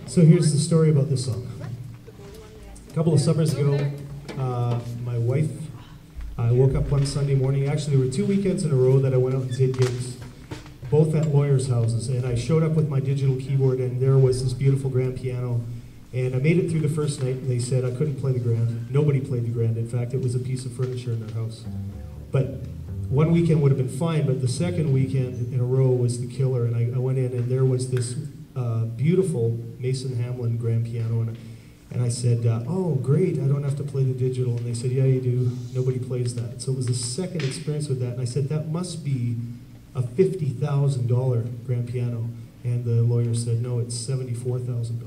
So here's the story about this song. A couple of summers ago, my wife, I woke up one Sunday morning. Actually, there were 2 weekends in a row that I went out and did gigs, both at lawyers' houses. And I showed up with my digital keyboard, and there was this beautiful grand piano. And I made it through the first night, and they said I couldn't play the grand. Nobody played the grand. In fact, it was a piece of furniture in their house. But one weekend would have been fine, but the second weekend in a row was the killer. And I went in, and there was this beautiful Mason Hamlin grand piano. And I said, oh, great, I don't have to play the digital. And they said, yeah, you do. Nobody plays that. So it was the second experience with that. And I said, that must be a $50,000 grand piano. And the lawyer said, no, it's $74,000.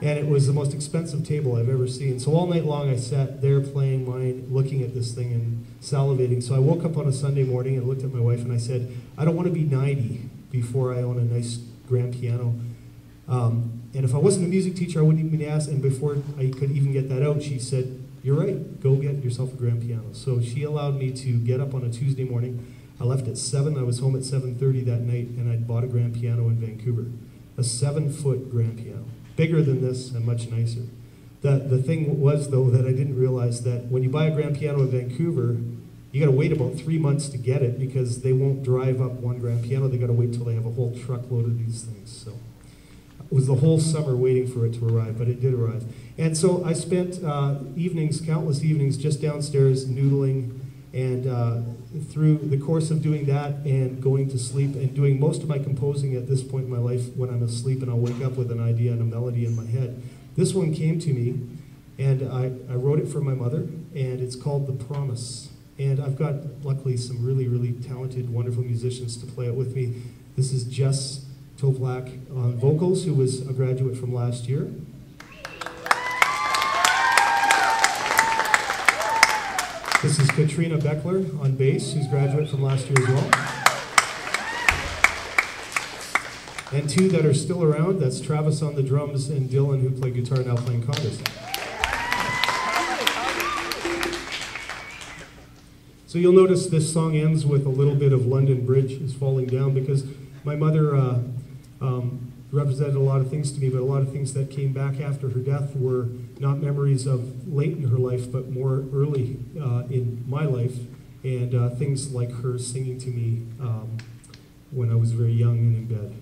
And it was the most expensive table I've ever seen. So all night long I sat there playing mine, looking at this thing and salivating. So I woke up on a Sunday morning and looked at my wife and I said, I don't want to be 90 before I own a nice grand piano. And if I wasn't a music teacher, I wouldn't even ask. And before I could even get that out, she said, you're right, go get yourself a grand piano. So she allowed me to get up on a Tuesday morning. I left at 7, I was home at 7:30 that night, and I'd bought a grand piano in Vancouver. A 7-foot grand piano. Bigger than this and much nicer. The thing was, though, that I didn't realize that when you buy a grand piano in Vancouver, you gotta wait about 3 months to get it because they won't drive up one grand piano. They gotta wait till they have a whole truckload of these things. So it was the whole summer waiting for it to arrive, but it did arrive. And so I spent evenings, countless evenings, just downstairs noodling, and through the course of doing that and going to sleep and doing most of my composing at this point in my life when I'm asleep and I'll wake up with an idea and a melody in my head. This one came to me, and I wrote it for my mother, and it's called The Promise. And I've got, luckily, some really, really talented, wonderful musicians to play it with me. This is Jess Toplak on vocals, who was a graduate from last year. This is Katrina Beckler on bass, who's a graduate from last year as well. And two that are still around, that's Travis on the drums and Dylan, who play guitar, now playing congas. So you'll notice this song ends with a little bit of London Bridge is falling down, because my mother represented a lot of things to me, but a lot of things that came back after her death were not memories of late in her life, but more early in my life, and things like her singing to me when I was very young and in bed.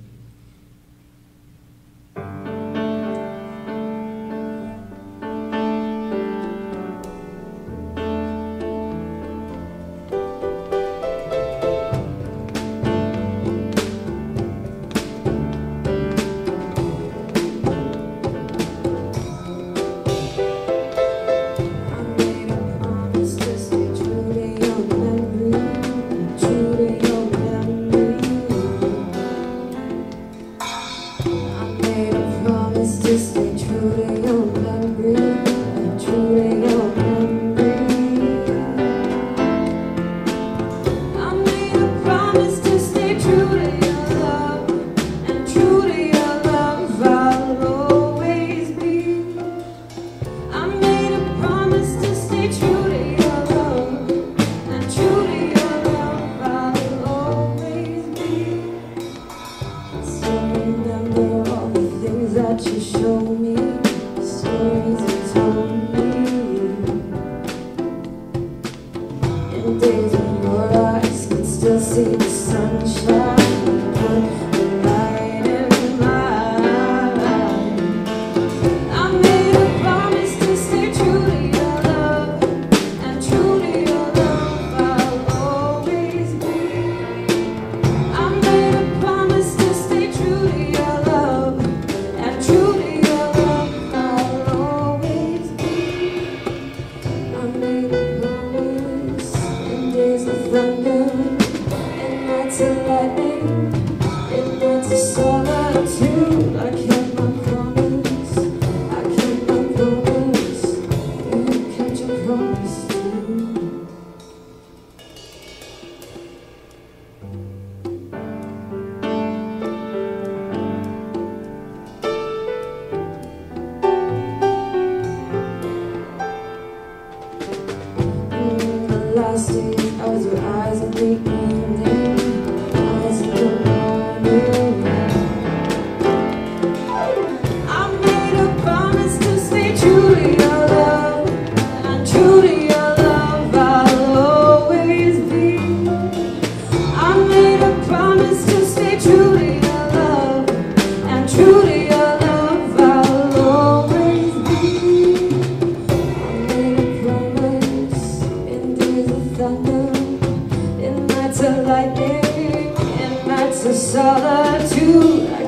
to